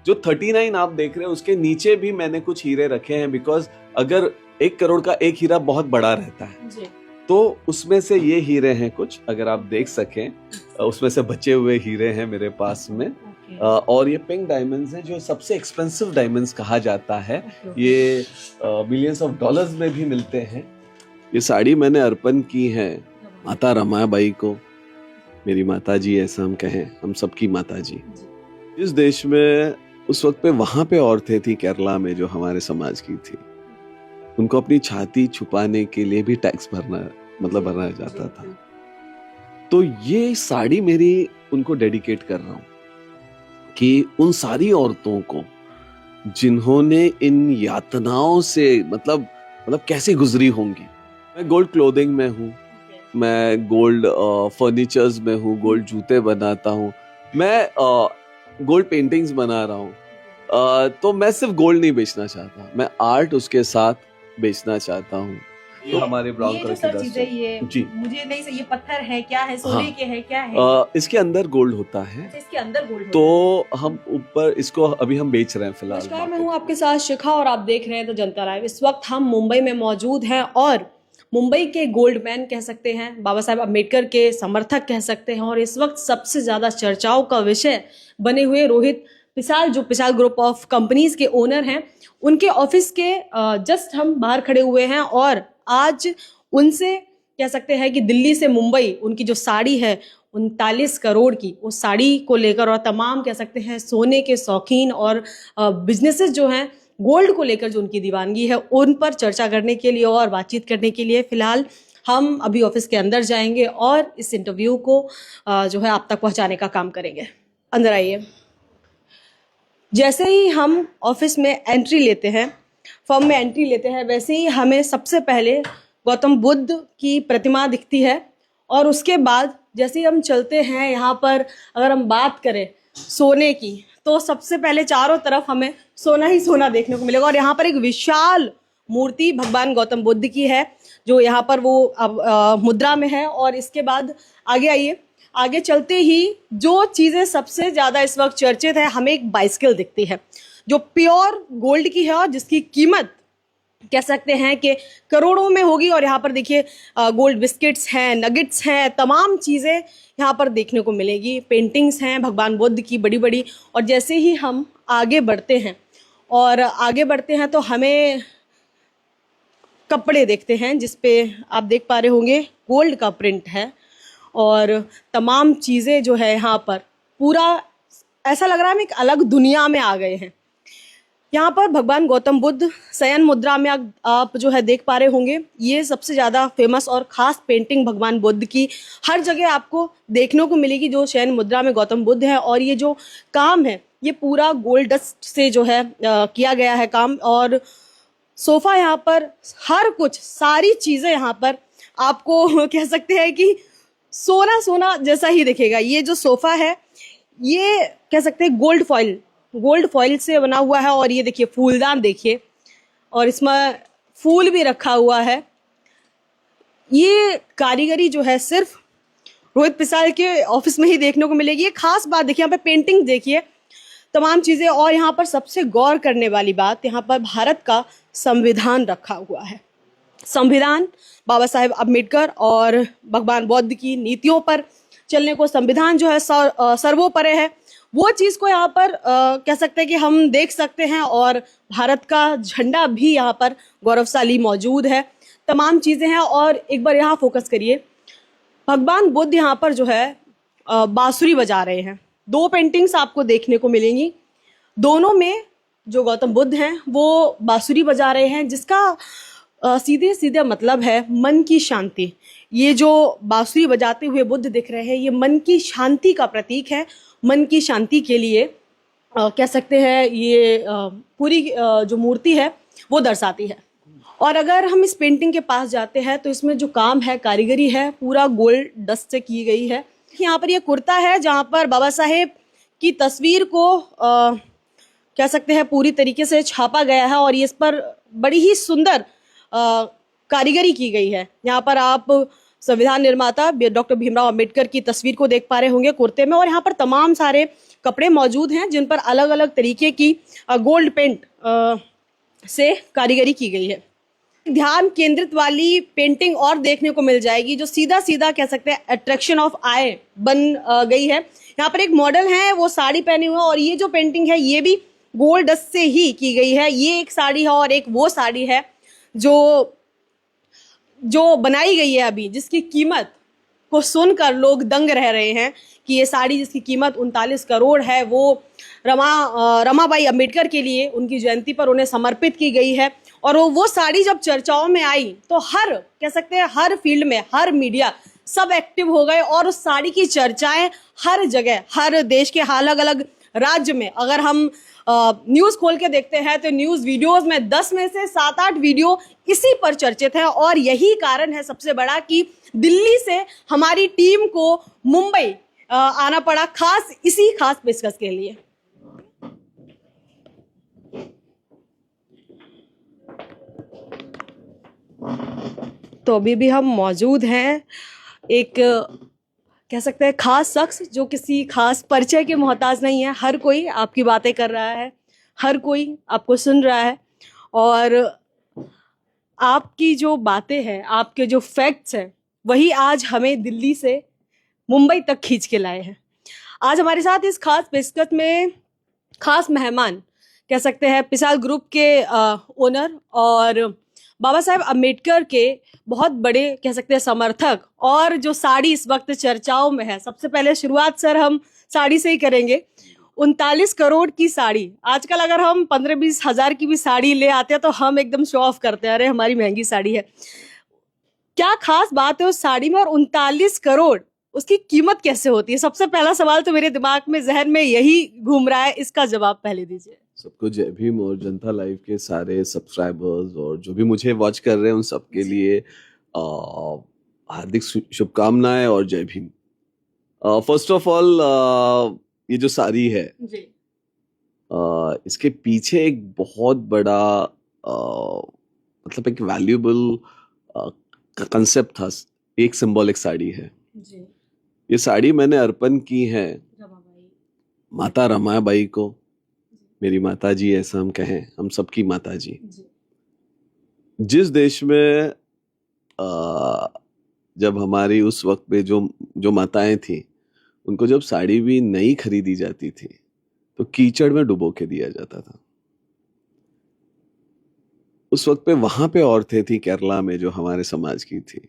जो 39 आप देख रहे हैं उसके नीचे भी मैंने कुछ हीरे रखे हैं, बिकॉज अगर 1 करोड़ का एक हीरा बहुत बड़ा रहता है जी। तो उसमें से ये हीरे हैं कुछ, अगर आप देख सकें उसमें से बचे हुए हीरे हैं मेरे पास में। और ये पिंक डायमंड्स हैं जो सबसे एक्सपेंसिव डायमंड्स कहा जाता है, ये मिलियंस ऑफ डॉलर्स में भी मिलते हैं। ये साड़ी मैंने अर्पण की है माता रमाबाई को, मेरी माता जी, ऐसा हम कहें, हम सबकी माता जी। इस देश में उस वक्त पे वहां पे औरतें थी केरला में जो हमारे समाज की थी, उनको अपनी छाती छुपाने के लिए भी टैक्स भरना जाता था। तो ये साड़ी मेरी उनको डेडिकेट कर रहा हूं कि उन सारी औरतों को जिन्होंने इन यातनाओं से मतलब कैसे गुजरी होंगी। मैं गोल्ड क्लोथिंग में हूँ, मैं गोल्ड फर्नीचर्स में हूँ, गोल्ड जूते बनाता हूँ, मैं गोल्ड पेंटिंग्स बना रहा हूँ। तो मैं सिर्फ गोल्ड नहीं बेचना चाहता, मैं आर्ट उसके साथ बेचना चाहता हूँ। ये हमारे ब्राउन कलर की सर चीजें, ये जी मुझे नहीं सही, ये पत्थर है क्या है, सोने के है क्या है? इसके अंदर गोल्ड होता है। अच्छा, इसके अंदर गोल्ड होता तो हम ऊपर इसको अभी हम बेच रहे हैं फिलहाल। नमस्कार, मैं हूँ आपके साथ शिखा और आप देख रहे हैं द जनता लाइव। इस वक्त हम मुंबई में मौजूद हैं और मुंबई के गोल्ड मैन कह सकते हैं, बाबा साहेब अम्बेडकर के समर्थक कह सकते हैं, और इस वक्त सबसे ज्यादा चर्चाओं का विषय बने हुए रोहित पिसाल, जो पिसाल ग्रुप ऑफ कंपनीज के ओनर हैं, उनके ऑफिस के जस्ट हम बाहर खड़े हुए हैं और आज उनसे कह सकते हैं कि दिल्ली से मुंबई उनकी जो साड़ी है 39 करोड़ की, उस साड़ी को लेकर और तमाम कह सकते हैं सोने के शौकीन और बिजनेसेस जो हैं गोल्ड को लेकर जो उनकी दीवानगी है, उन पर चर्चा करने के लिए और बातचीत करने के लिए फिलहाल हम अभी ऑफिस के अंदर जाएंगे और इस इंटरव्यू को जो है आप तक पहुंचाने का काम करेंगे। अंदर आइए। जैसे ही हम ऑफिस में एंट्री लेते हैं, फर्म में एंट्री लेते हैं, वैसे ही हमें सबसे पहले गौतम बुद्ध की प्रतिमा दिखती है और उसके बाद जैसे ही हम चलते हैं यहाँ पर, अगर हम बात करें सोने की, तो सबसे पहले चारों तरफ हमें सोना ही सोना देखने को मिलेगा। और यहाँ पर एक विशाल मूर्ति भगवान गौतम बुद्ध की है जो यहाँ पर वो अब मुद्रा में है। और इसके बाद आगे आइए, आगे चलते ही जो चीज़ें सबसे ज़्यादा इस वक्त चर्चित है, हमें एक बाइसिकल दिखती है जो प्योर गोल्ड की है और जिसकी कीमत कह सकते हैं कि करोड़ों में होगी। और यहाँ पर देखिए गोल्ड बिस्किट्स हैं, नगेट्स हैं, तमाम चीज़ें यहाँ पर देखने को मिलेगी। पेंटिंग्स हैं भगवान बुद्ध की बड़ी बड़ी। और जैसे ही हम आगे बढ़ते हैं तो हमें कपड़े देखते हैं जिसपे आप देख पा रहे होंगे गोल्ड का प्रिंट है और तमाम चीज़ें जो है यहाँ पर पूरा ऐसा लग रहा है हम एक अलग दुनिया में आ गए हैं। यहाँ पर भगवान गौतम बुद्ध शयन मुद्रा में आप जो है देख पा रहे होंगे, ये सबसे ज़्यादा फेमस और ख़ास पेंटिंग भगवान बुद्ध की हर जगह आपको देखने को मिलेगी जो शयन मुद्रा में गौतम बुद्ध है। और ये जो काम है ये पूरा गोल्ड डस्ट से जो है किया गया है काम। और सोफ़ा यहाँ पर हर कुछ सारी चीज़ें यहाँ पर आपको कह सकते हैं कि सोना सोना जैसा ही दिखेगा। ये जो सोफ़ा है ये कह सकते हैं गोल्ड फॉइल से बना हुआ है। और ये देखिए फूलदान देखिए, और इसमें फूल भी रखा हुआ है। ये कारीगरी जो है सिर्फ रोहित पिसाल के ऑफिस में ही देखने को मिलेगी। ये खास बात देखिए, यहाँ पे पेंटिंग देखिए, तमाम चीज़ें। और यहाँ पर सबसे गौर करने वाली बात, यहाँ पर भारत का संविधान रखा हुआ है। संविधान बाबा साहेब अम्बेडकर और भगवान बुद्ध की नीतियों पर चलने को संविधान जो है सर्वोपरि है, वो चीज़ को यहाँ पर कह सकते हैं कि हम देख सकते हैं। और भारत का झंडा भी यहाँ पर गौरवशाली मौजूद है, तमाम चीज़ें हैं। और एक बार यहाँ फोकस करिए, भगवान बुद्ध यहाँ पर जो है बांसुरी बजा रहे हैं। 2 पेंटिंग्स आपको देखने को मिलेंगी, दोनों में जो गौतम बुद्ध हैं वो बांसुरी बजा रहे हैं, जिसका सीधे सीधे मतलब है मन की शांति। ये जो बांसुरी बजाते हुए बुद्ध दिख रहे हैं ये मन की शांति का प्रतीक है। मन की शांति के लिए कह सकते हैं ये पूरी जो मूर्ति है वो दर्शाती है। और अगर हम इस पेंटिंग के पास जाते हैं तो इसमें जो काम है, कारीगरी है, पूरा गोल्ड डस्ट से की गई है। यहाँ पर ये कुर्ता है जहाँ पर बाबा साहेब की तस्वीर को कह सकते हैं पूरी तरीके से छापा गया है और ये इस पर बड़ी ही सुंदर कारीगरी की गई है। यहाँ पर आप संविधान निर्माता डॉक्टर भीमराव अंबेडकर की तस्वीर को देख पा रहे होंगे कुर्ते में, और यहाँ पर तमाम सारे कपड़े मौजूद हैं जिन पर अलग अलग तरीके की गोल्ड पेंट से कारीगरी की गई है। ध्यान केंद्रित वाली पेंटिंग और देखने को मिल जाएगी जो सीधा सीधा कह सकते हैं अट्रैक्शन ऑफ आई बन गई है। यहाँ पर एक मॉडल है, वो साड़ी पहने हुए, और ये जो पेंटिंग है ये भी गोल्ड डस्ट से ही की गई है। ये एक साड़ी है और एक वो साड़ी है जो बनाई गई है अभी, जिसकी कीमत को सुनकर लोग दंग रह रहे हैं कि ये साड़ी जिसकी कीमत 39 करोड़ है वो रमाबाई अंबेडकर के लिए उनकी जयंती पर उन्हें समर्पित की गई है। और वो साड़ी जब चर्चाओं में आई तो हर कह सकते हैं हर फील्ड में हर मीडिया सब एक्टिव हो गए, और उस साड़ी की चर्चाएं हर जगह, हर देश के अलग अलग राज्य में अगर हम न्यूज़ खोल के देखते हैं तो न्यूज़ वीडियोस में 10 में से 7-8 वीडियो इसी पर चर्चित है। और यही कारण है सबसे बड़ा कि दिल्ली से हमारी टीम को मुंबई आना पड़ा खास इसी खास पेशकश के लिए। तो अभी भी हम मौजूद हैं एक कह सकते हैं खास शख्स जो किसी खास परिचय के मोहताज नहीं है। हर कोई आपकी बातें कर रहा है, हर कोई आपको सुन रहा है, और आपकी जो बातें हैं, आपके जो फैक्ट्स हैं, वही आज हमें दिल्ली से मुंबई तक खींच के लाए हैं। आज हमारे साथ इस खास पेशकश में खास मेहमान कह सकते हैं पिसाल ग्रुप के ओनर और बाबा साहेब अम्बेडकर के बहुत बड़े कह सकते हैं समर्थक, और जो साड़ी इस वक्त चर्चाओं में है। सबसे पहले शुरुआत सर हम साड़ी से ही करेंगे। 39 करोड़ की साड़ी, आजकल अगर हम 15-20 हज़ार की भी साड़ी ले आते हैं तो हम एकदम शो ऑफ करते हैं, अरे हमारी महंगी साड़ी है। क्या खास बात है उस साड़ी में, और 39 करोड़ उसकी कीमत कैसे होती है? सबसे पहला सवाल तो मेरे दिमाग में जहन में यही घूम रहा है, इसका जवाब पहले दीजिए। सबको जय भीम, और जनता लाइव के सारे सब्सक्राइबर्स और जो भी मुझे वॉच कर रहे हैं उन सबके लिए हार्दिक शुभकामनाएं और जय भीम। फर्स्ट ऑफ ऑल ये जो साड़ी है जी। इसके पीछे एक बहुत बड़ा मतलब एक वैल्यूएबल कंसेप्ट था, एक सिंबॉलिक साड़ी है जी। ये साड़ी मैंने अर्पण की है माता रमाबाई को, मेरी माता जी ऐसा हम कहें, हम सबकी माता जी। जिस देश में जब हमारी उस वक्त पे जो माताएं थी उनको जब साड़ी भी नई खरीदी जाती थी तो कीचड़ में डुबो के दिया जाता था। उस वक्त पे वहां पे औरतें थी केरला में जो हमारे समाज की थी,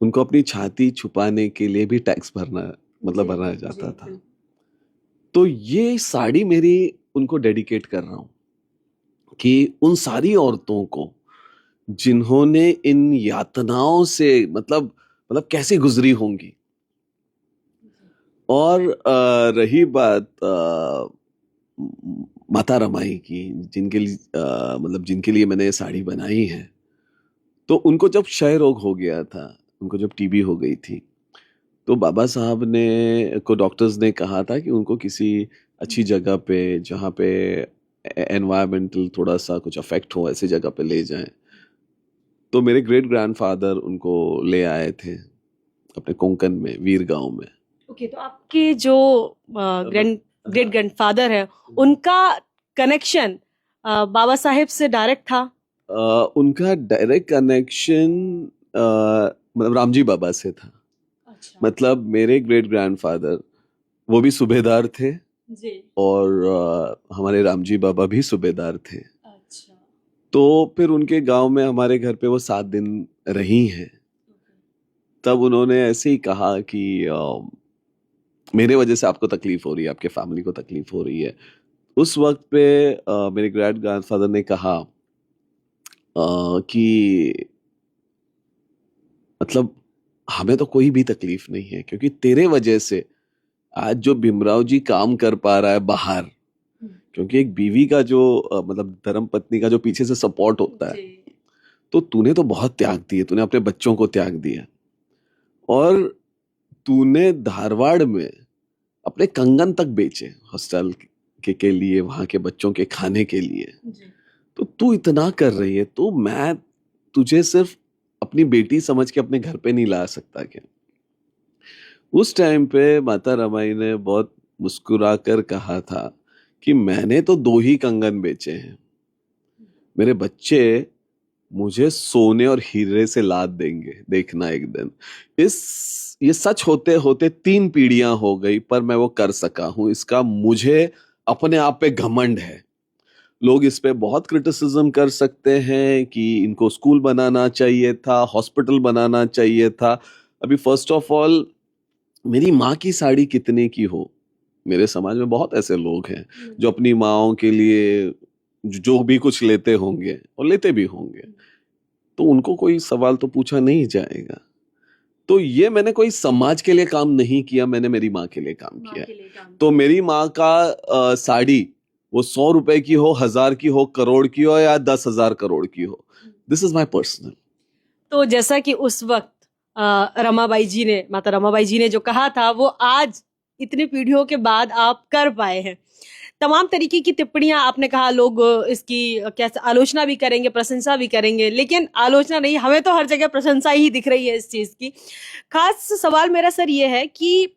उनको अपनी छाती छुपाने के लिए भी टैक्स भरना जाता था। तो ये साड़ी मेरी उनको डेडिकेट कर रहा हूं कि उन सारी औरतों को जिन्होंने इन यातनाओं से मतलब कैसे गुजरी होंगी। और रही बात माता रमाई की, जिनके लिए मैंने ये साड़ी बनाई है, तो उनको जब क्षय रोग हो गया था, उनको जब टीबी हो गई थी, तो बाबा साहब को डॉक्टर्स ने कहा था कि उनको किसी अच्छी जगह पे जहाँ पे एनवायरमेंटल थोड़ा सा कुछ अफेक्ट हो ऐसी जगह पे ले जाएं। तो मेरे ग्रेट ग्रैंडफादर उनको ले आए थे अपने कोंकण में, वीर गांव में। ओके, तो आपके जो ग्रेट ग्रैंडफादर है उनका कनेक्शन बाबा साहेब से डायरेक्ट था? उनका डायरेक्ट कनेक्शन मतलब रामजी बाबा से था। अच्छा। मतलब मेरे ग्रेट ग्रैंडफादर वो भी सूबेदार थे जी। और हमारे रामजी बाबा भी सूबेदार थे। अच्छा। तो फिर उनके गांव में हमारे घर पे वो 7 दिन रही हैं। तब उन्होंने ऐसे ही कहा कि मेरे वजह से आपको तकलीफ हो रही है, आपके फैमिली को तकलीफ हो रही है। उस वक्त पे मेरे ग्रेट ग्रैंडफादर ने कहा कि मतलब हमें तो कोई भी तकलीफ नहीं है, क्योंकि तेरे वजह से आज जो भीमराव जी काम कर पा रहा है बाहर, क्योंकि एक बीवी का जो मतलब धर्म पत्नी का जो पीछे से सपोर्ट होता है, तो तूने तो बहुत त्याग दिए, तूने अपने बच्चों को त्याग दिया, और तूने धारवाड़ में अपने कंगन तक बेचे हॉस्टल के लिए, वहां के बच्चों के खाने के लिए। तो तू इतना कर रही है, तो मैं तुझे सिर्फ अपनी बेटी समझ के अपने घर पे नहीं ला सकता क्या? उस टाइम पे माता रमाई ने बहुत मुस्कुरा कर कहा था कि मैंने तो 2 ही कंगन बेचे हैं, मेरे बच्चे मुझे सोने और हीरे से लाद देंगे, देखना एक दिन। ये सच होते होते 3 पीढ़ियां हो गई, पर मैं वो कर सका हूं, इसका मुझे अपने आप पे घमंड है। लोग इस पे बहुत क्रिटिसिज्म कर सकते हैं कि इनको स्कूल बनाना चाहिए था, हॉस्पिटल बनाना चाहिए था। अभी फर्स्ट ऑफ ऑल, मेरी माँ की साड़ी कितने की हो, मेरे समाज में बहुत ऐसे लोग हैं जो अपनी माँओं के लिए जो भी कुछ लेते होंगे और लेते भी होंगे, तो उनको कोई सवाल तो पूछा नहीं जाएगा। तो ये मैंने कोई समाज के लिए काम नहीं किया, मैंने मेरी माँ के लिए काम किया है। तो मेरी माँ का साड़ी वो 100 रुपए की हो, 1000 की हो, करोड़ की हो या 10,000 करोड़ की हो, दिस इज माई पर्सनल। तो जैसा कि उस वक्त रमाबाई जी ने, माता रमाबाई जी ने जो कहा था, वो आज इतनी पीढ़ियों के बाद आप कर पाए हैं। तमाम तरीके की टिप्पणियां आपने कहा, लोग इसकी कैसे आलोचना भी करेंगे, प्रशंसा भी करेंगे, लेकिन आलोचना नहीं, हमें तो हर जगह प्रशंसा ही दिख रही है इस चीज की। खास सवाल मेरा सर ये है कि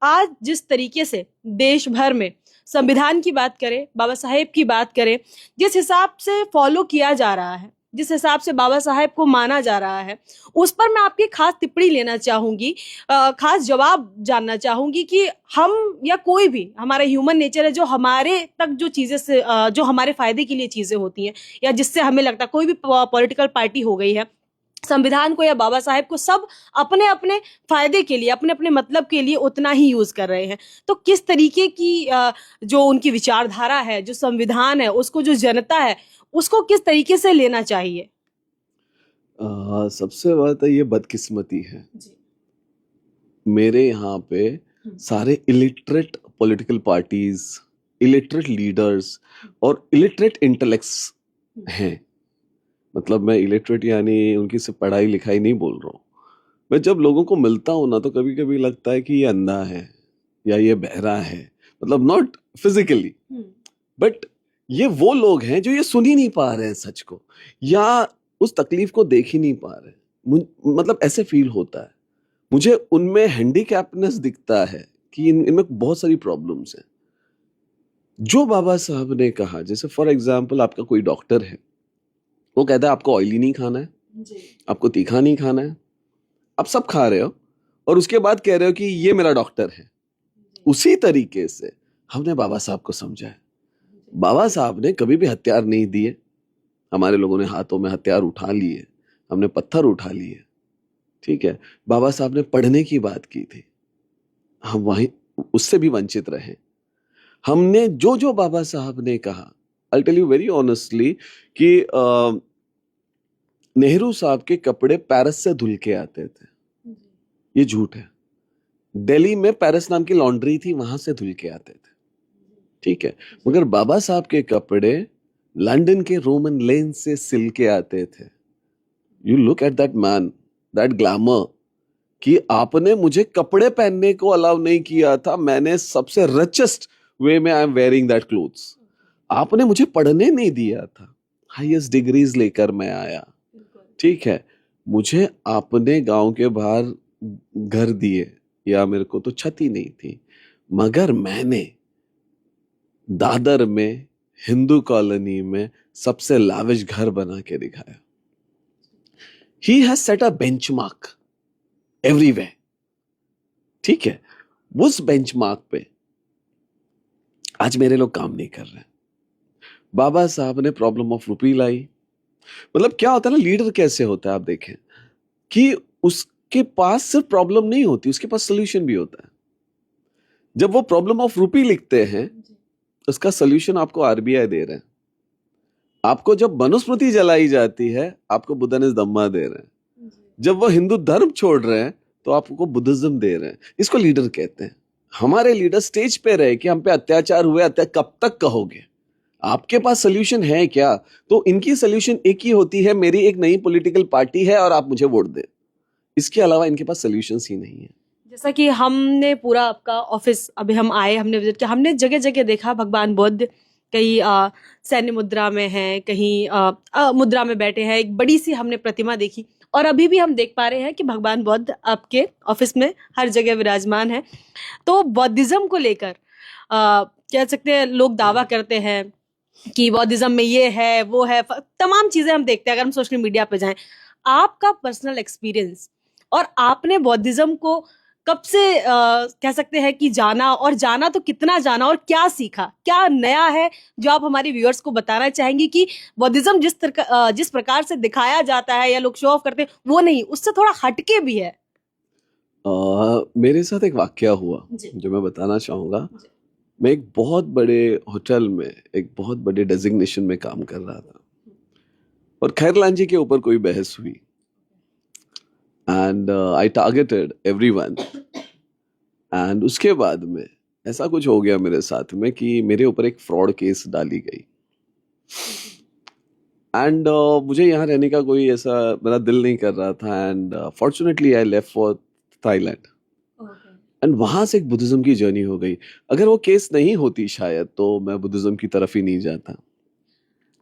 आज जिस तरीके से देश भर में संविधान की बात करें, बाबा साहेब की बात करें, जिस हिसाब से फॉलो किया जा रहा है, जिस हिसाब से बाबा साहेब को माना जा रहा है, उस पर मैं आपकी खास टिप्पणी लेना चाहूंगी, खास जवाब जानना चाहूंगी कि हम या कोई भी, हमारा ह्यूमन नेचर है जो हमारे तक जो चीजें से जो हमारे फायदे के लिए चीजें होती हैं, या जिससे हमें लगता है, कोई भी पॉलिटिकल पार्टी हो गई है, संविधान को या बाबा साहेब को, सब अपने अपने फायदे के लिए, अपने अपने मतलब के लिए उतना ही यूज कर रहे हैं। तो किस तरीके की जो उनकी विचारधारा है, जो संविधान है, उसको जो जनता है, उसको किस तरीके से लेना चाहिए? सबसे बात है, ये बदकिस्मती है जी। मेरे यहाँ पे सारे illiterate political parties, illiterate leaders और इलिटरेट इंटेलेक्ट्स हैं। मतलब मैं इलिटरेट यानी उनकी सिर्फ पढ़ाई लिखाई नहीं बोल रहा हूँ। मैं जब लोगों को मिलता हूँ ना, तो कभी कभी लगता है कि ये अंधा है या ये बहरा है, मतलब नॉट फिजिकली, बट ये वो लोग हैं जो ये सुन ही नहीं पा रहे हैं सच को, या उस तकलीफ को देख ही नहीं पा रहे। मतलब ऐसे फील होता है मुझे, उनमें हैंडीकैप्टनेस दिखता है कि इनमें बहुत सारी प्रॉब्लम्स हैं। जो बाबा साहब ने कहा, जैसे फॉर एग्जाम्पल आपका कोई डॉक्टर है, वो कहता है आपको ऑयली नहीं खाना है जी, आपको तीखा नहीं खाना है, आप सब खा रहे हो और उसके बाद कह रहे हो कि ये मेरा डॉक्टर है। उसी तरीके से हमने बाबा साहब को समझा है। बाबा साहब ने कभी भी हथियार नहीं दिए, हमारे लोगों ने हाथों में हथियार उठा लिए, हमने पत्थर उठा लिए, ठीक है। बाबा साहब ने पढ़ने की बात की थी, हम वहीं उससे भी वंचित रहे। हमने जो जो बाबा साहब ने कहा, I'll tell you very honestly कि नेहरू साहब के कपड़े पेरिस से धुल के आते थे, ये झूठ है। दिल्ली में पेरिस नाम की लॉन्ड्री थी, वहां से धुल के आते थे, ठीक है। मगर बाबा साहब के कपड़े लंदन के रोमन लेन से सिल के आते थे। You look at that man, that glamour, कि आपने मुझे कपड़े पहनने को अलाउ नहीं किया था, मैंने सबसे रिचेस्ट वे में I am wearing that clothes. आपने मुझे पढ़ने नहीं दिया था, हाईएस्ट डिग्रीज लेकर मैं आया, ठीक है। मुझे आपने गांव के बाहर घर दिए, या मेरे को तो छत ही नहीं थी, मगर मैंने दादर में हिंदू कॉलोनी में सबसे लाविश घर बना के दिखाया। He has set a benchmark everywhere, ठीक है। उस बेंचमार्क पे आज मेरे लोग काम नहीं कर रहे। बाबा साहब ने प्रॉब्लम ऑफ रुपी लाई। मतलब क्या होता है ना, लीडर कैसे होता है, आप देखें कि उसके पास सिर्फ प्रॉब्लम नहीं होती, उसके पास सोल्यूशन भी होता है। जब वो प्रॉब्लम ऑफ रुपी लिखते हैं, उसका सोल्यूशन आपको आरबीआई दे रहे हैं। आपको जब मनुस्मृति जलाई जाती है, आपको बुद्धा ने धम्मा दे रहे हैं। जब वो हिंदू धर्म छोड़ रहे हैं, तो आपको बुद्धिज्म दे रहे हैं। इसको लीडर कहते हैं। हमारे लीडर स्टेज पे रहे कि हम पे अत्याचार हुए, कब तक कहोगे, आपके पास सोल्यूशन है क्या? तो इनकी सोल्यूशन एक ही होती है, मेरी एक नई पॉलिटिकल पार्टी है और आप मुझे वोट दें। इसके अलावा इनके पास सोल्यूशंस ही नहीं है। जैसा कि हमने पूरा आपका ऑफिस, अभी हम आए, हमने विजिट किया, हमने जगह जगह देखा भगवान बुद्ध, कहीं सैन्य मुद्रा में है, कहीं मुद्रा में बैठे हैं, एक बड़ी सी हमने प्रतिमा देखी, और अभी भी हम देख पा रहे हैं कि भगवान बुद्ध आपके ऑफिस में हर जगह विराजमान है। तो बौद्धिज्म को लेकर कह सकते हैं लोग दावा करते हैं कि बौद्धिज्म में ये है वो है, तमाम चीजें हम देखते हैं अगर हम सोशल मीडिया पे जाएं। आपका पर्सनल एक्सपीरियंस और आपने बौद्धिज्म को कब से कह सकते हैं कि जाना, और जाना तो कितना जाना और क्या सीखा, क्या नया है जो आप हमारे व्यूअर्स को बताना चाहेंगे कि बौद्धिज्म जिस प्रकार से दिखाया जाता है या लोग शो ऑफ करते हैं वो नहीं, उससे थोड़ा हटके भी है। मेरे साथ एक वाकया हुआ जी। जो मैं बताना चाहूँगा। जी। मैं एक बहुत बड़े होटल में एक बहुत बड़े डेजिग्नेशन में काम कर रहा था और खैरलान जी के ऊपर कोई बहस हुई and I targeted everyone and उसके बाद में ऐसा कुछ हो गया मेरे साथ में कि मेरे ऊपर एक फ्रॉड केस डाली गई एंड मुझे यहाँ रहने का कोई ऐसा मेरा दिल नहीं कर रहा था and fortunately I left for Thailand and वहां से एक बुद्धिज्म की जर्नी हो गई। अगर वो केस नहीं होती शायद तो मैं बुद्धिज्म की तरफ ही नहीं जाता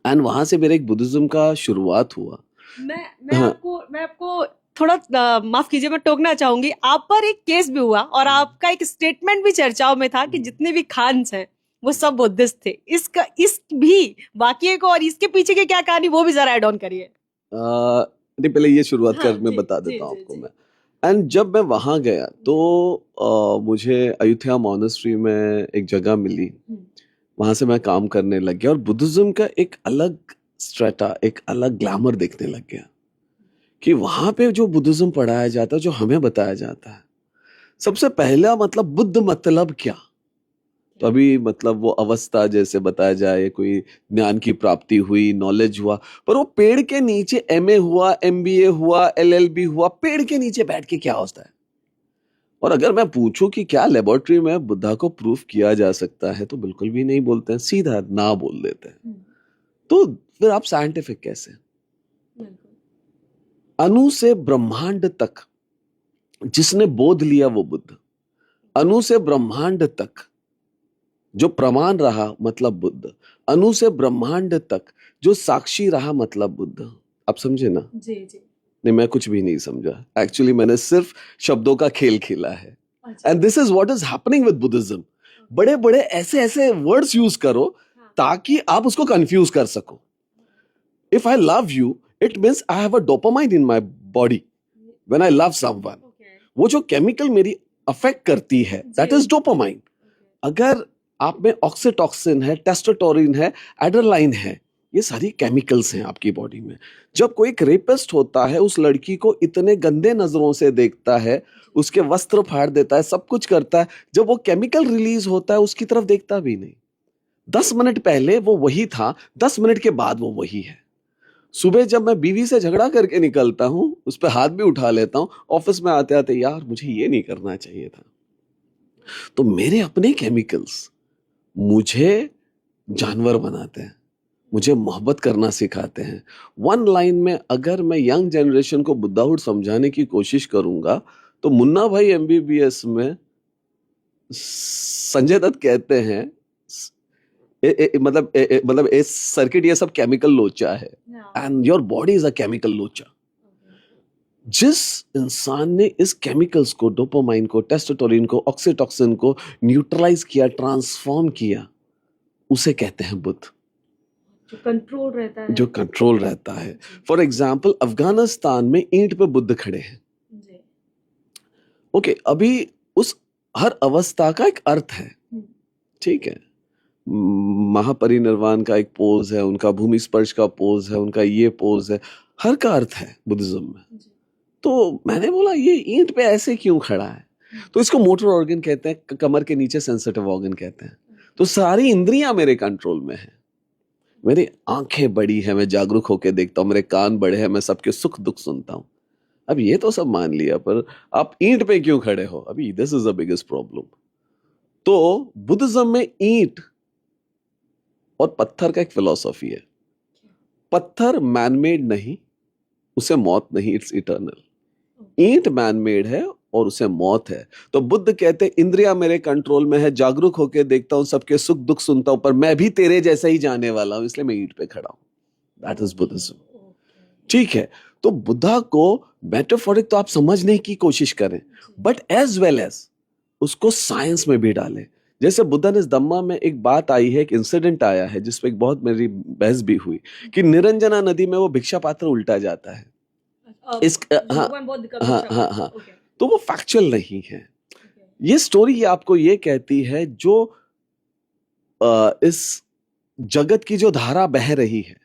एंड वहां से मेरे एक बुद्धिज्म का शुरुआत हुआ। मैं आपको थोड़ा माफ कीजिए, मैं टोकना चाहूंगी। आप पर एक केस भी हुआ और आपका एक स्टेटमेंट भी चर्चाओं में था कि जितने भी खान्स हैं वो सब बुद्धिस्ट थे। इस भी वाकये को और इसके पीछे की क्या कहानी वो भी जरा ऐड ऑन करिए। नहीं, पहले ये शुरुआत हाँ, कर मैं जी, बता जी, देता हूँ जी, आपको जी। मैं। एंड जब मैं वहां गया तो मुझे अयोध्या मॉनेस्ट्री में एक जगह मिली, वहां से मैं काम करने लग गया और बुद्धिज्म का एक अलग स्ट्रेटा, एक अलग ग्लैमर देखने लग गया कि वहां पे जो बुद्धिज्म पढ़ाया जाता है, जो हमें बताया जाता है, सबसे पहला मतलब बुद्ध मतलब क्या। तो अभी मतलब वो अवस्था जैसे बताया जाए, कोई ज्ञान की प्राप्ति हुई, नॉलेज हुआ, पर वो पेड़ के नीचे एमए हुआ, एमबीए हुआ, एलएलबी हुआ, पेड़ के नीचे बैठ के क्या होता है। और अगर मैं पूछूं कि क्या लेबोरेटरी में बुद्धा को प्रूफ किया जा सकता है, तो बिल्कुल भी नहीं बोलते हैं, सीधा ना बोल देते हैं। तो फिर आप साइंटिफिक कैसे? अणु से ब्रह्मांड तक जिसने बोध लिया वो बुद्ध, अणु से ब्रह्मांड तक जो प्रमाण रहा मतलब बुद्ध, अणु से ब्रह्मांड तक जो साक्षी रहा मतलब बुद्ध। आप समझे ना? जी जी। नहीं, मैं कुछ भी नहीं समझा एक्चुअली, मैंने सिर्फ शब्दों का खेल खेला है। And this is what is happening with Buddhism. बड़े बड़े ऐसे ऐसे वर्ड्स यूज करो ताकि आप उसको कंफ्यूज कर सको। If I love you it means I have a dopamine in my body when I love someone. वो जो केमिकल मेरी अफेक्ट करती है दैट इज डोपामाइन। अगर आप में ऑक्सीटॉक्सिन है, टेस्टोस्टेरोन है, एड्रेनालाइन है, ये सारी केमिकल्स हैं आपकी बॉडी में। जब कोई एक रेपिस्ट होता है, उस लड़की को इतने गंदे नजरों से देखता है, उसके वस्त्र फाड़ देता है, सब कुछ करता है, जब वो केमिकल रिलीज होता है उसकी तरफ देखता भी नहीं। 10 मिनट पहले वो वही था, 10 मिनट के बाद वो वही है। सुबह जब मैं बीवी से झगड़ा करके निकलता हूं, उस पर हाथ भी उठा लेता हूं, ऑफिस में आते आते यार मुझे ये नहीं करना चाहिए था। तो मेरे अपने केमिकल्स मुझे जानवर बनाते हैं, मुझे मोहब्बत करना सिखाते हैं। वन लाइन में अगर मैं यंग जनरेशन को बुद्धाहुड समझाने की कोशिश करूंगा तो मुन्ना भाई एमबीबीएस में संजय दत्त कहते हैं मतलब इस सर्किट ये सब केमिकल लोचा है and your body is a chemical लोचा। जिस इंसान ने इस केमिकल्स को, डोपामाइन को, टेस्टोस्टेरोन को, ऑक्सीटॉक्सिन को न्यूट्रलाइज किया, ट्रांसफॉर्म किया, उसे कहते हैं बुद्ध। जो कंट्रोल रहता है, जो कंट्रोल रहता है। फॉर एग्जाम्पल अफगानिस्तान में ईंट पे बुद्ध खड़े हैं। ओके, अभी उस हर अवस्था का एक अर्थ है, ठीक है। महापरिनिर्वाण का एक पोज है, उनका भूमि स्पर्श का पोज है, उनका ये पोज है, हर का अर्थ है बुद्धिज्म में। तो मैंने बोला ये ईंट पे ऐसे क्यों खड़ा है? तो इसको मोटर ऑर्गन कहते हैं, कमर के नीचे सेंसिटिव ऑर्गन कहते हैं। तो सारी इंद्रियां मेरे कंट्रोल में है। मेरी आंखें बड़ी है, मैं जागरूक होकर देखता हूँ, मेरे कान बड़े हैं, मैं सबके सुख दुख सुनता हूँ। अब ये तो सब मान लिया, पर आप ईंट पे क्यों खड़े हो? अभी this is the biggest problem. तो बुद्धिज्म में ईंट और पत्थर का एक फिलॉसफी है। पत्थर मैनमेड नहीं, उसे मौत नहीं, इट्स इटर्नल। ईंट मैनमेड है और उसे मौत है। तो बुद्ध कहते हैं इंद्रियां मेरे कंट्रोल में है, जागरूक होकर देखता हूं, सबके सुख दुख सुनता हूं, पर मैं भी तेरे जैसा ही जाने वाला हूं, इसलिए मैं ईंट पे खड़ा हूं। That is Buddhism. ठीक है। तो बुद्धा को मेटाफोरिक तो आप समझने की कोशिश करें, बट एज वेल एज उसको साइंस में भी डालें। जैसे बुद्धा ने इस धम्मा में एक बात आई है, एक इंसिडेंट आया है जिसपे एक बहुत मेरी बहस भी हुई कि निरंजना नदी में वो भिक्षा पात्र उल्टा जाता है। हाँ हाँ हाँ, तो वो फैक्चुअल नहीं है। ये स्टोरी आपको ये कहती है जो इस जगत की जो धारा बह रही है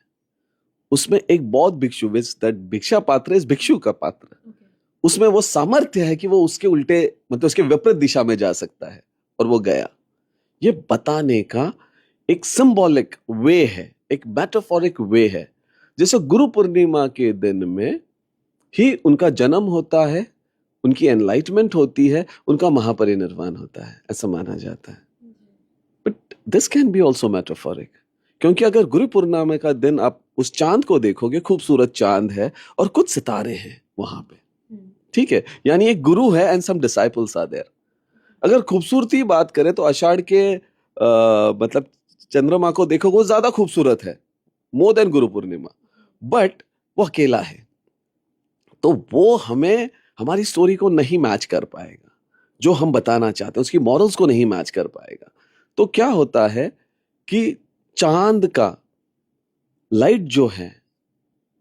उसमें एक बौद्ध भिक्षु, दैट भिक्षा पात्र इस भिक्षु का पात्र, उसमें वो सामर्थ्य है कि वो उसके उल्टे मतलब उसके विपरीत दिशा में जा सकता है, और वो गया। ये बताने का एक सिंबॉलिक वे है, एक मेटाफोरिक वे है। जैसे गुरु पूर्णिमा के दिन में ही उनका जन्म होता है, उनकी एनलाइटमेंट होती है, उनका महापरिनिर्वाण होता है, ऐसा माना जाता है। But this can be also metaphoric, क्योंकि अगर गुरु पूर्णिमा का दिन आप उस चांद को देखोगे, खूबसूरत चांद है और कुछ सितारे हैं वहां पे, ठीक है, यानी एक गुरु है and some disciples are there. अगर खूबसूरती बात करें तो आषाढ़ के मतलब चंद्रमा को देखोगे वो ज्यादा खूबसूरत है, more than Guru Purnima, but वो अकेला है, तो वो हमें हमारी स्टोरी को नहीं मैच कर पाएगा, जो हम बताना चाहते हैं उसकी मॉरल्स को नहीं मैच कर पाएगा। तो क्या होता है कि चांद का लाइट जो है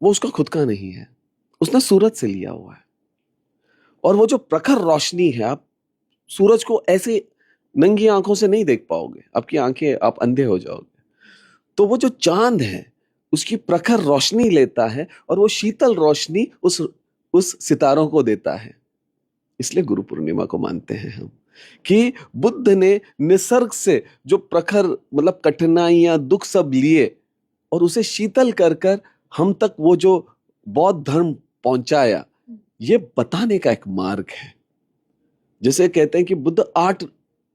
वो उसका खुद का नहीं है, उसने सूरज से लिया हुआ है, और वो जो प्रखर रोशनी है, आप सूरज को ऐसे नंगी आंखों से नहीं देख पाओगे, आपकी आंखें, आप अंधे हो जाओगे। तो वो जो चांद है उसकी प्रखर रोशनी लेता है और वो शीतल रोशनी उस सितारों को देता है। इसलिए गुरु पूर्णिमा को मानते हैं हम कि बुद्ध ने निसर्ग से जो प्रखर मतलब कठिनाइयां, दुख सब लिए और उसे शीतल कर कर हम तक वो जो बौद्ध धर्म पहुंचाया, ये बताने का एक मार्ग है। जैसे कहते हैं कि बुद्ध 8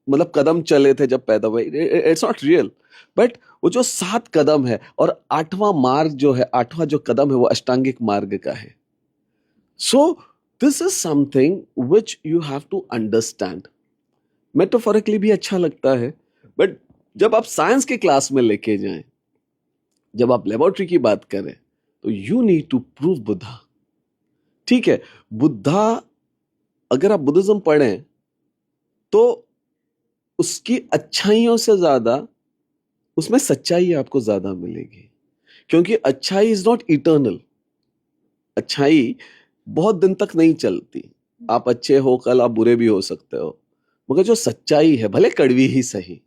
मतलब कदम चले थे जब पैदा हुए, इट्स नॉट रियल, बट वो जो 7 कदम है और 8वां मार्ग जो है, 8वां जो कदम है वो अष्टांगिक मार्ग का है। So this is something which you have to understand. Metaphorically भी अच्छा लगता है, बट जब आप साइंस के क्लास में लेके जाएं, जब आप लेबोरेटरी की बात करें, तो you need to prove Buddha. ठीक है, बुद्धा अगर आप बुद्धिज्म पढ़ें तो उसकी अच्छाइयों से ज्यादा उसमें सच्चाई आपको ज्यादा मिलेगी, क्योंकि अच्छाई इज नॉट इटर्नल। अच्छाई बहुत दिन तक नहीं चलती, आप अच्छे हो कल आप बुरे भी हो सकते हो, मगर जो सच्चाई है भले कड़वी ही सही।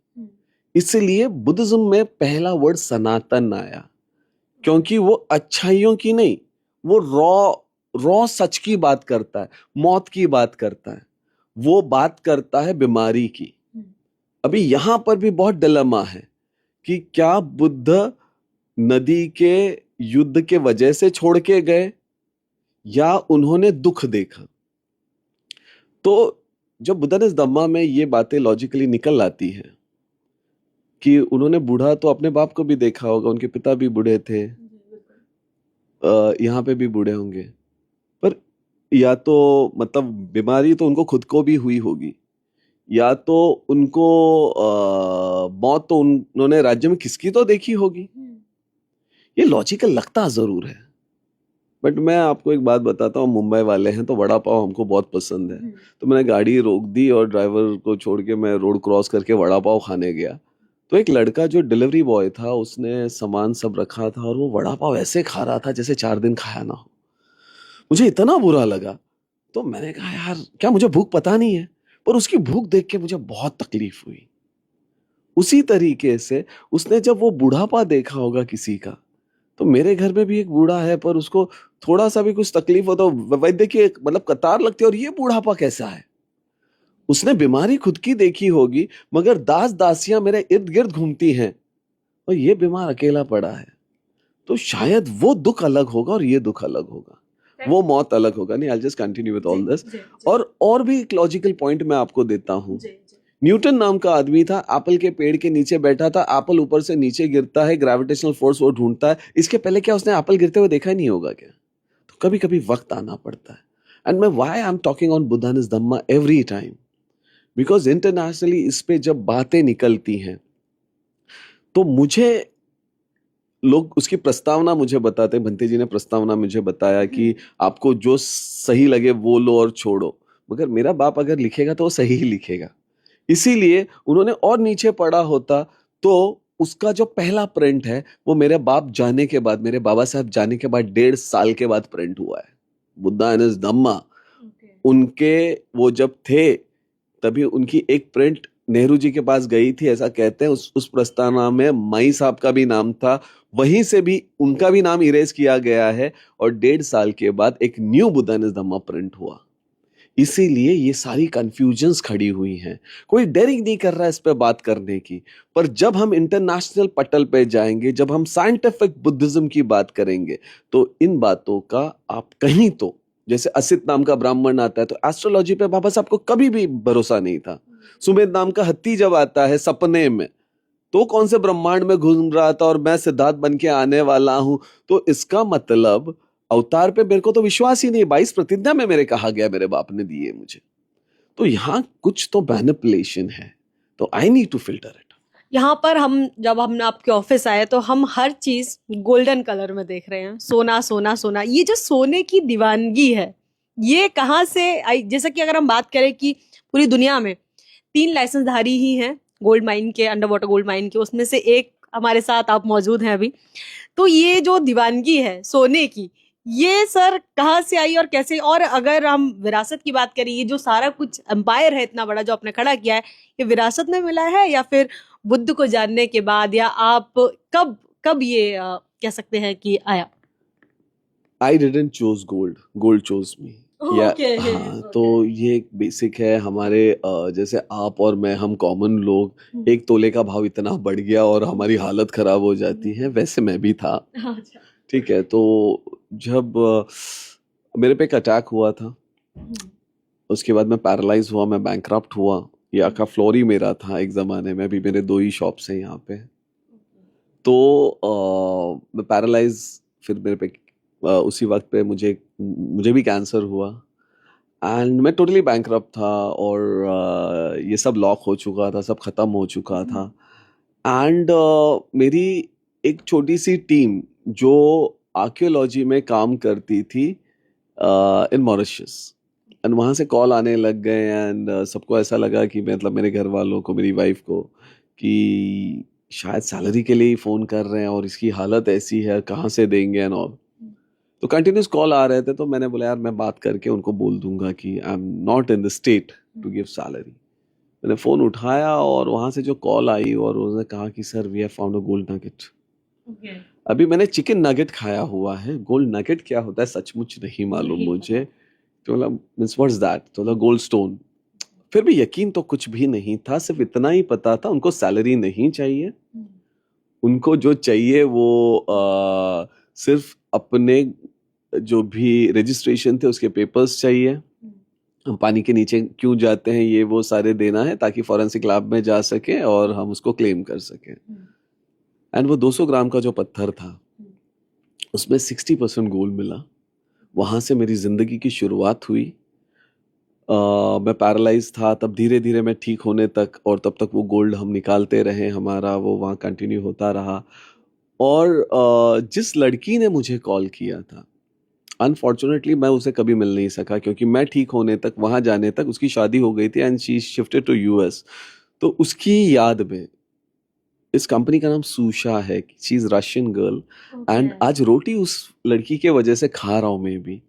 इसलिए बुद्धिज्म में पहला वर्ड सनातन आया, क्योंकि वो अच्छाइयों की नहीं, वो रॉ सच की बात करता है, मौत की बात करता है, वो बात करता है बीमारी की। अभी यहां पर भी बहुत डिलेमा है कि क्या बुद्ध नदी के युद्ध के वजह से छोड़ के गए या उन्होंने दुख देखा। तो जब बुद्ध ने इस धम्मा में ये बातें लॉजिकली निकल आती हैं कि उन्होंने बूढ़ा तो अपने बाप को भी देखा होगा, उनके पिता भी बूढ़े थे, यहाँ पे भी बूढ़े होंगे, पर या तो मतलब बीमारी तो उनको खुद को भी हुई होगी, या तो उनको मौत तो उन्होंने राज्य में किसकी तो देखी होगी। ये लॉजिकल लगता जरूर है, बट मैं आपको एक बात बताता हूँ, मुंबई वाले हैं तो वड़ा पाव हमको बहुत पसंद है। तो मैंने गाड़ी रोक दी और ड्राइवर को छोड़ के मैं रोड क्रॉस करके वड़ा पाव खाने गया। तो एक लड़का जो डिलीवरी बॉय था उसने सामान सब रखा था और वो वड़ा पाव ऐसे खा रहा था जैसे 4 दिन खाया ना हो। मुझे इतना बुरा लगा, तो मैंने कहा यार क्या मुझे भूख पता नहीं है, पर उसकी भूख देख के मुझे बहुत तकलीफ हुई। उसी तरीके से उसने जब वो बुढ़ापा देखा होगा किसी का, तो मेरे घर में भी एक बूढ़ा है पर उसको थोड़ा सा भी कुछ तकलीफ हो तो वैद्य की मतलब कतार लगती है, और ये बूढ़ापा कैसा है। उसने बीमारी खुद की देखी होगी, मगर दास दासियां मेरे इर्द गिर्द घूमती हैं और ये बीमार अकेला पड़ा है, तो शायद वो दुख अलग होगा और ये दुख अलग होगा, वो मौत अलग होगा। नहीं, I just continue with all this. और भी एक लॉजिकल पॉइंट मैं आपको देता हूं। न्यूटन नाम का आदमी था, एप्पल के पेड़ के नीचे बैठा था, एप्पल ऊपर से नीचे गिरता है, ग्रेविटेशनल फोर्स वो ढूंढता है। इसके पहले क्या उसने एप्पल गिरते हुए देखा ही नहीं होगा क्या? तो कभी कभी वक्त आना पड़ता है। एंड मैं why I am talking on Buddha is Dhamma every time, because internationally इस पे जब बातें निकलती हैं तो मुझे लोग उसकी प्रस्तावना मुझे बताते, भंते जी ने प्रस्तावना मुझे बताया कि आपको जो सही लगे वो लो और छोड़ो, मगर मेरा बाप अगर लिखेगा तो वो सही ही लिखेगा। इसीलिए उन्होंने और नीचे पढ़ा होता तो उसका जो पहला प्रिंट है वो मेरे बाप जाने के बाद, मेरे बाबा साहब जाने के बाद 1.5 साल के बाद प्रिंट हुआ है। बुद्धा एंड हिज धम्मा, उनके वो जब थे तभी उनकी एक प्रिंट नेहरू जी के पास गई थी, ऐसा कहते हैं। उस प्रस्तावना में माई साहब का भी नाम था, वहीं से भी उनका भी नाम इरेज किया गया है, और 1.5 साल के बाद एक new Buddha and his Dhamma print हुआ। इसीलिए ये सारी कंफ्यूजन्स खड़ी हुई हैं। कोई डर ही नहीं कर रहा है इस पे बात करने की। पर जब हम इंटरनेशनल पटल पे जाएंगे, जब हम साइंटिफिक बुद्धिज्म की बात करेंगे, तो इन बातों का आप कहीं तो, जैसे असित नाम का ब्राह्मण आता है तो एस्ट्रोलॉजी पे बाबा साहब को कभी भी भरोसा नहीं था। सुमेध नाम का हत्ती जब आता है सपने में, तो कौन से ब्रह्मांड में घूम रहा था और मैं सिद्धार्थ बन के आने वाला हूं, तो इसका मतलब अवतार पे मेरे को तो विश्वास ही नहीं। 22 प्रतिज्ञा में मेरे कहा गया, मेरे बाप ने दिए मुझे, तो यहाँ कुछ तो मैनिपुलेशन है, तो I need to filter it. यहाँ पर जब हमने आपके ऑफिस आए तो हम हर चीज गोल्डन कलर में देख रहे हैं, सोना सोना सोना। ये जो सोने की दीवानगी है ये कहाँ से आई? जैसे कि अगर हम बात करें कि पूरी दुनिया में 3 लाइसेंसधारी ही हैं गोल्ड माइन के, अंडर वाटर गोल्ड माइन के, उसमें से एक हमारे साथ आप मौजूद हैं अभी। तो ये जो दीवानगी है सोने की, ये सर कहाँ से आई और कैसे? और अगर हम विरासत की बात करें, ये जो सारा कुछ एम्पायर है इतना बड़ा जो आपने खड़ा किया है, ये विरासत में मिला है या फिर बुद्ध को जानने के बाद, या आप कब ये कह सकते हैं कि आया? I didn't choose gold, gold choose me. या हाँ, तो ये एक बेसिक है हमारे, जैसे आप और मैं, हम कॉमन लोग, 1 तोले का भाव इतना बढ़ गया और हमारी हालत खराब हो जाती है, वैसे मैं भी था। ठीक है, तो जब मेरे पे एक अटैक हुआ था, उसके बाद मैं पैरालाइज हुआ, मैं बैंकरप्ट हुआ। ये का फ्लोर ही मेरा था एक ज़माने में, अभी मेरे 2 ही शॉप्स हैं यहाँ पे। तो मैं पैरालाइज, फिर मेरे पे उसी वक्त पे मुझे भी कैंसर हुआ, एंड मैं टोटली बैंकरप्ट था, और ये सब लॉक हो चुका था, सब ख़त्म हो चुका था। एंड मेरी एक छोटी सी टीम जो आर्कियोलॉजी में काम करती थी इन मॉरिशस, एंड वहाँ से कॉल आने लग गए, एंड सबको ऐसा लगा कि मतलब मेरे घर वालों को, मेरी वाइफ को, कि शायद सैलरी के लिए ही फ़ोन कर रहे हैं और इसकी हालत ऐसी है, कहाँ से देंगे एंड ऑल। तो कंटिन्यूस कॉल आ रहे थे, तो मैंने बोला यार मैं बात करके उनको बोल दूंगा कि I am not in the state to give salary. मैंने फ़ोन उठाया और वहाँ से जो कॉल आई, और उन्होंने कहा कि sir we have found a gold nugget. अभी मैंने चिकन नगेट खाया हुआ है, गोल्ड नगेट क्या होता है सचमुच नहीं मालूम मुझे। तो बोला मीन्स व्हाट्स दैट? तो बोला गोल्ड स्टोन। फिर भी यकीन तो कुछ भी नहीं था, सिर्फ इतना ही पता था उनको सैलरी नहीं चाहिए, उनको जो चाहिए वो सिर्फ अपने जो भी रजिस्ट्रेशन थे उसके पेपर्स चाहिए, हम पानी के नीचे क्यों जाते हैं ये वो सारे देना है, ताकि फॉरेंसिक लैब में जा सके और हम उसको क्लेम कर सकें। एंड वो 200 ग्राम का जो पत्थर था उसमें 60% गोल्ड मिला। वहाँ से मेरी ज़िंदगी की शुरुआत हुई। मैं पैरालाइज था, तब धीरे धीरे मैं ठीक होने तक, और तब तक वो गोल्ड हम निकालते रहे, हमारा वो वहाँ कंटिन्यू होता रहा। और जिस लड़की ने मुझे कॉल किया था, अनफॉर्चुनेटली मैं उसे कभी मिल नहीं सका, क्योंकि मैं ठीक होने तक, वहाँ जाने तक उसकी शादी हो गई थी, and she shifted to US. तो उसकी याद में, इस कंपनी का नाम सुशा है, she is Russian girl, and आज रोटी उस लड़की के वजह से खा रहा हूँ मैं भी।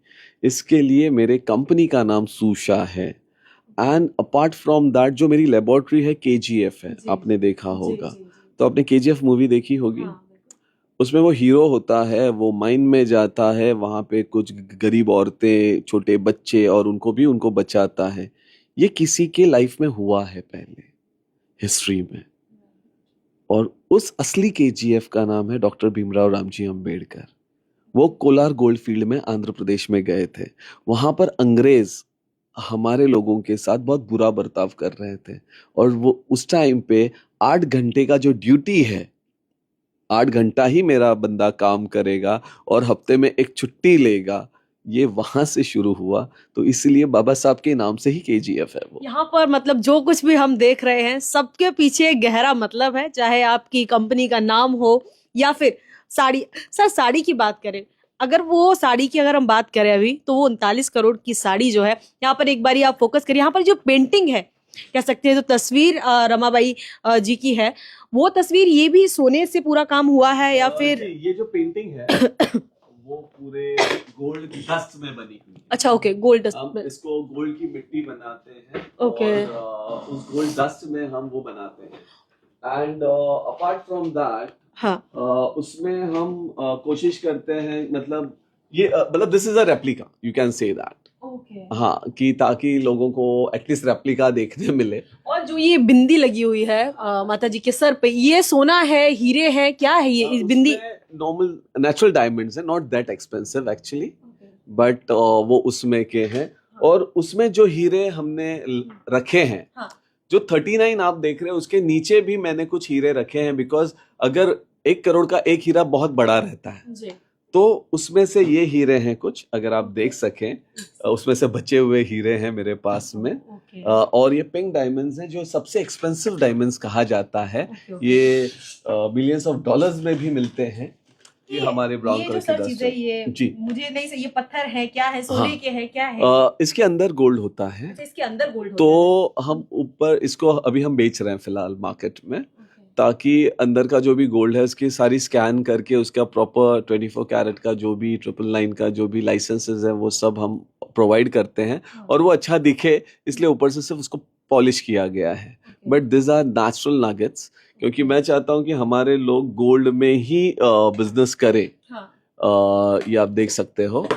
इसके लिए मेरे कंपनी का नाम सुशा है। एंड अपार्ट फ्रॉम दैट, जो मेरी लेबोरेटरी है KGF है, आपने देखा होगा। तो आपने KGF मूवी देखी होगी। उसमें वो हीरो होता है, वो माइन में जाता है, वहाँ पे कुछ गरीब औरतें, छोटे बच्चे, और उनको बचाता है। ये किसी के लाइफ में हुआ है पहले हिस्ट्री में, और उस असली KGF का नाम है डॉक्टर भीमराव रामजी अंबेडकर। वो कोलार गोल्ड फील्ड में आंध्र प्रदेश में गए थे। वहाँ पर अंग्रेज हमारे लोगों के साथ बहुत बुरा बर्ताव कर रहे थे, और वो उस टाइम पे 8 घंटे का जो ड्यूटी है, 8 घंटा ही मेरा बंदा काम करेगा और हफ्ते में एक छुट्टी लेगा, ये वहां से शुरू हुआ। तो इसलिए बाबा साहब के नाम से ही KGF है वो। यहाँ पर मतलब जो कुछ भी हम देख रहे हैं सबके पीछे एक गहरा मतलब है, चाहे आपकी कंपनी का नाम हो या फिर साड़ी, सर साड़ी की बात करें, अगर वो साड़ी की अगर हम बात करें अभी, तो वो 39 करोड़ की साड़ी जो है, यहाँ पर एक बारी आप फोकस करिए, यहाँ पर जो पेंटिंग है कह सकते हैं, जो तस्वीर रमाबाई जी की है, वो तस्वीर ये भी सोने से पूरा काम हुआ है या फिर? ये जो पेंटिंग है वो पूरे गोल्ड की डस्ट में बनी हुई है। अच्छा, ओके, गोल्ड हम डस्ट। इसको गोल्ड की मिट्टी बनाते हैं ओके। और उस गोल्ड डस्ट में हम वो बनाते हैं। एंड अपार्ट फ्रॉम दैट, हाँ, उसमें हम कोशिश करते हैं, मतलब ये मतलब this is a replica, you can say that. Okay. हाँ, कि ताकि लोगों को एटलीस्ट रेप्लिका देखने मिले। और जो ये बिंदी लगी हुई है माता जी के सर पे, ये सोना है, हीरे है, क्या है ये इस बिंदी? नॉर्मल नेचुरल डायमंड्स है, not that expensive actually, but वो उसमें के हैं। और उसमें जो हीरे हमने रखे हैं, हाँ। जो 39 आप देख रहे हैं, उसके नीचे भी मैंने कुछ हीरे रखे हैं, बिकॉज अगर 1 करोड़ का एक हीरा बहुत बड़ा रहता है, जी। तो उसमें से ये हीरे हैं कुछ, अगर आप देख सकें, उसमें से बचे हुए हीरे हैं मेरे पास में। ओके। और ये पिंक डायमंड्स हैं, जो सबसे एक्सपेंसिव डायमंड्स कहा जाता है। ओके। ये मिलियंस ऑफ डॉलर्स में भी मिलते हैं। ये हमारे ब्राउन ये कलर जो की सर डस्ट चीजें, ये है जी। मुझे नहीं से, ये पत्थर है, क्या है, सोने हाँ। के है, क्या है? इसके अंदर गोल्ड होता है, अच्छा, इसके अंदर गोल्ड होता तो हम ऊपर इसको अभी हम बेच रहे हैं फिलहाल मार्केट में, है? ताकि अंदर का जो भी गोल्ड है उसकी सारी स्कैन करके उसका प्रॉपर 24 कैरेट का जो भी 999 का जो भी लाइसेंसेस है वो सब हम प्रोवाइड करते हैं, और वो अच्छा दिखे इसलिए ऊपर से सिर्फ उसको पॉलिश किया गया है। But this are natural nuggets, क्योंकि मैं चाहता हूँ कि हमारे लोग गोल्ड में ही बिजनेस करें। ये आप देख सकते हो,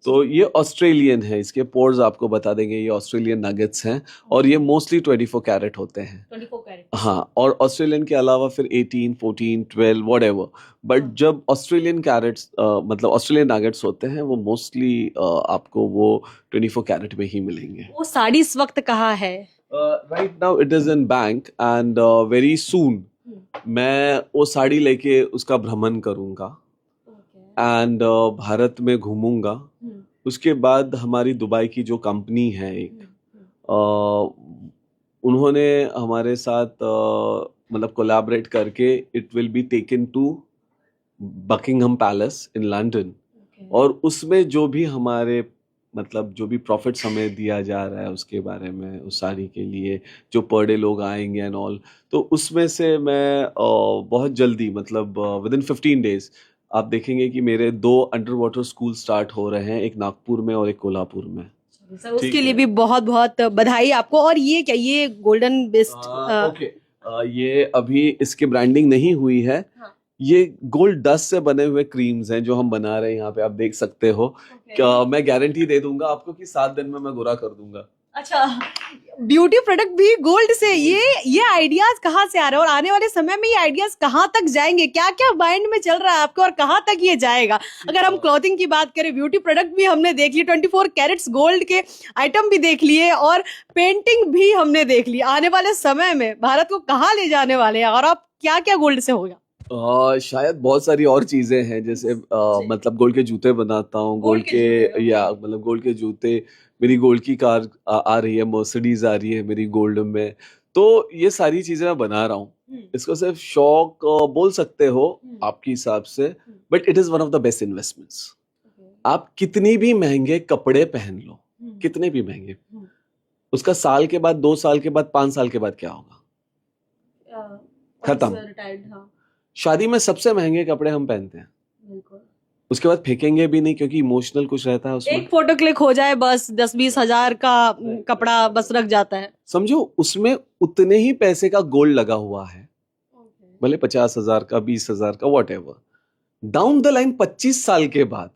तो ये ऑस्ट्रेलियन है, इसके पोर्स आपको बता देंगे, ये ऑस्ट्रेलियन नगेट्स हैं, और ये मोस्टली 24 कैरेट होते हैं। 24 कैरेट। हाँ, और ऑस्ट्रेलियन के अलावा फिर 18, 14, 12 व्हाटएवर, बट जब ऑस्ट्रेलियन कैरेट्स मतलब ऑस्ट्रेलियन नगेट्स होते हैं, वो मोस्टली आपको वो 24 कैरेट में ही मिलेंगे। वो साड़ी इस वक्त कहाँ है? Right now it is in bank, and very soon मैं वो साड़ी लेके उसका भ्रमण करूंगा एंड भारत में घूमूंगा। उसके बाद हमारी दुबई की जो कंपनी है एक, उन्होंने हमारे साथ मतलब कोलैबोरेट करके it will be taken to Buckingham Palace in London, और उसमें जो भी हमारे मतलब जो भी प्रॉफिट्स हमें दिया जा रहा है उसके बारे में, उस साड़ी के लिए जो पर डे लोग आएंगे एंड ऑल, तो उसमें से मैं बहुत जल्दी मतलब विद इन 15 डेज आप देखेंगे कि मेरे 2 अंडर वाटर स्कूल स्टार्ट हो रहे हैं, एक नागपुर में और एक कोल्हापुर में। सर उसके लिए भी बहुत बहुत बधाई आपको। और ये क्या, ये गोल्डन बेस्ड? ओके, ये अभी इसकी ब्रांडिंग नहीं हुई है। हाँ। ये गोल्ड डस्ट से बने हुए क्रीम्स हैं जो हम बना रहे हैं, यहाँ पे आप देख सकते हो। क्या मैं गारंटी दे दूंगा आपको कि 7 दिन में मैं गोरा कर दूंगा। अच्छा, ब्यूटी प्रोडक्ट भी गोल्ड से, ये आइडियाज कहाँ से आ रहे हैं, और आने वाले समय में ये आइडियाज कहाँ तक जाएंगे? क्या क्या माइंड में चल रहा है आपको, और कहाँ तक ये जाएगा? अगर हम क्लॉथिंग की बात करें, ब्यूटी प्रोडक्ट भी हमने देख लिए, 24 कैरेट्स गोल्ड के आइटम भी देख लिए, और पेंटिंग भी हमने देख ली। आने वाले समय में भारत को कहाँ ले जाने वाले हैं, और आप क्या क्या गोल्ड से होगा? शायद बहुत सारी और चीजें हैं, जैसे मतलब गोल्ड के जूते बनाता हूँ, गोल्ड के या मतलब गोल्ड के जूते, मेरी गोल्ड की कार आ रही है, मर्सिडीज आ रही है मेरी गोल्ड में, तो ये सारी चीजें मैं बना रहा हूँ। इसको सिर्फ शौक बोल सकते हो आपके हिसाब से, but it is one of the best investments. आप कितनी भी महंगे कपड़े पहन लो, कितने भी महंगे, उसका साल के बाद, 2 साल के बाद, 5 साल के बाद क्या होगा? खत्म। शादी में सबसे महंगे कपड़े हम पहनते हैं, उसके बाद फेंकेंगे भी नहीं, क्योंकि इमोशनल कुछ रहता है उसमें। एक फोटो क्लिक हो जाए बस, 10-20 हजार का कपड़ा बस रख जाता है। समझो उसमें उतने ही पैसे का गोल्ड लगा हुआ है, भले 50,000 का, 20,000 का, what ever. Down the line 25 साल के बाद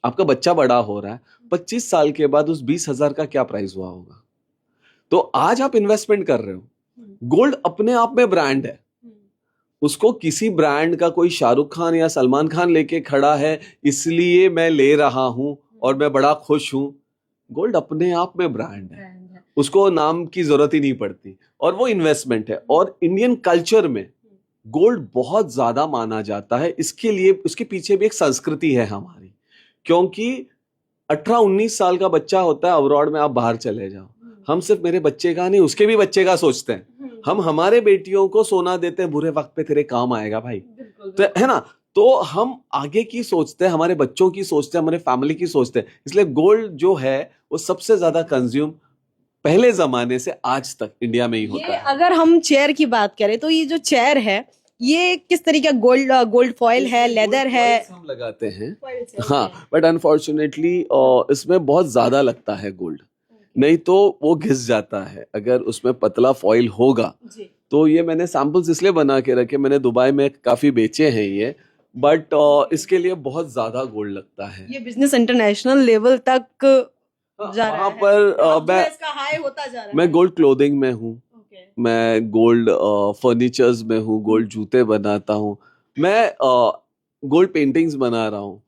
आपका बच्चा बड़ा हो रहा है, 25 साल के बाद उस 20,000 का क्या प्राइस हुआ होगा? तो आज आप इन्वेस्टमेंट कर रहे हो, गोल्ड अपने आप में ब्रांड है, उसको किसी ब्रांड का कोई शाहरुख खान या सलमान खान लेके खड़ा है इसलिए मैं ले रहा हूं और मैं बड़ा खुश हूं। गोल्ड अपने आप में ब्रांड है, उसको नाम की जरूरत ही नहीं पड़ती, और वो इन्वेस्टमेंट है। और इंडियन कल्चर में गोल्ड बहुत ज्यादा माना जाता है, इसके लिए उसके पीछे भी एक संस्कृति है हमारी, क्योंकि 18-19 साल का बच्चा होता है अब्रॉड में, आप बाहर चले जाओ, हम सिर्फ मेरे बच्चे का नहीं उसके भी बच्चे का सोचते हैं। हम हमारे बेटियों को सोना देते हैं, बुरे वक्त पे तेरे काम आएगा भाई, तो है ना। तो हम आगे की सोचते हैं, हमारे बच्चों की सोचते हैं, हमारे फैमिली की सोचते हैं, इसलिए गोल्ड जो है वो सबसे ज्यादा कंज्यूम पहले जमाने से आज तक इंडिया में ही होता ये है। अगर हम चेयर की बात करें तो ये जो चेयर है ये किस तरीके का गोल्ड फॉइल है, लेदर है? हम लगाते हैं, हाँ, बट अनफॉर्चुनेटली इसमें बहुत ज्यादा लगता है गोल्ड, नहीं तो वो घिस जाता है अगर उसमें पतला फॉइल होगा। जी। तो ये मैंने सैंपल्स इसलिए बना के रखे, मैंने दुबई में काफी बेचे हैं ये, बट इसके लिए बहुत ज्यादा गोल्ड लगता है। ये बिजनेस इंटरनेशनल लेवल तक जा रहा वहाँ है। पर अब जो है मैं इसका हाई होता जा रहा मैं है। गोल्ड क्लोथिंग में हूँ, ओके। मैं गोल्ड फर्नीचर्स में हूँ, गोल्ड जूते बनाता हूँ, मैं गोल्ड पेंटिंग्स बना रहा हूँ।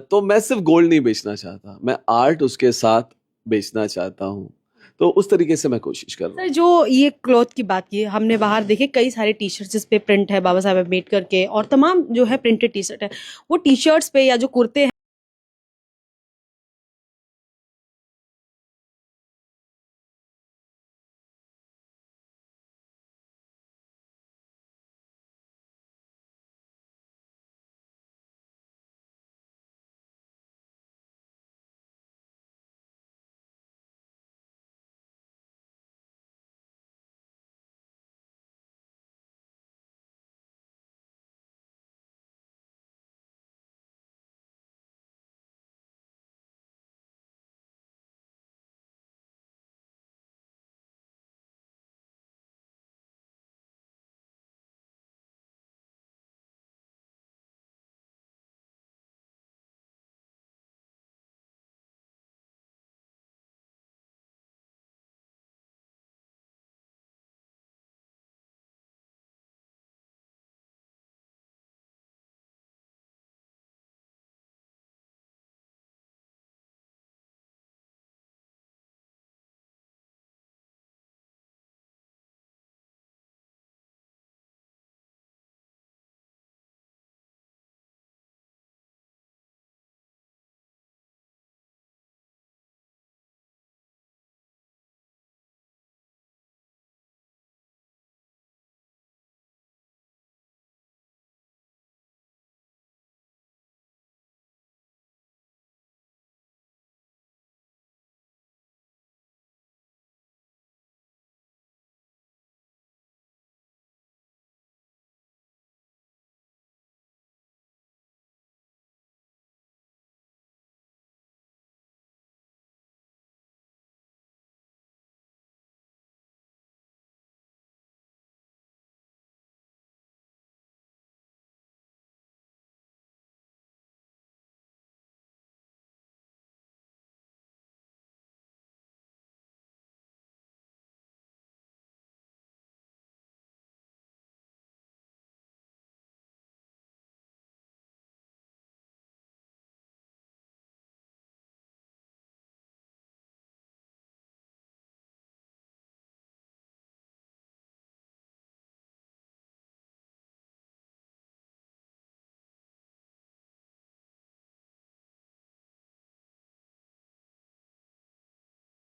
तो मैं सिर्फ गोल्ड नहीं बेचना चाहता, मैं आर्ट उसके साथ बेचना चाहता हूँ, तो उस तरीके से मैं कोशिश कर रहा हूँ। सर जो ये क्लॉथ की बात की हमने बाहर देखे कई सारे टी शर्ट जिस पे प्रिंट है बाबा साहेब अम्बेडकर के और तमाम जो है प्रिंटेड टी शर्ट है, वो टी शर्ट्स पे या जो कुर्ते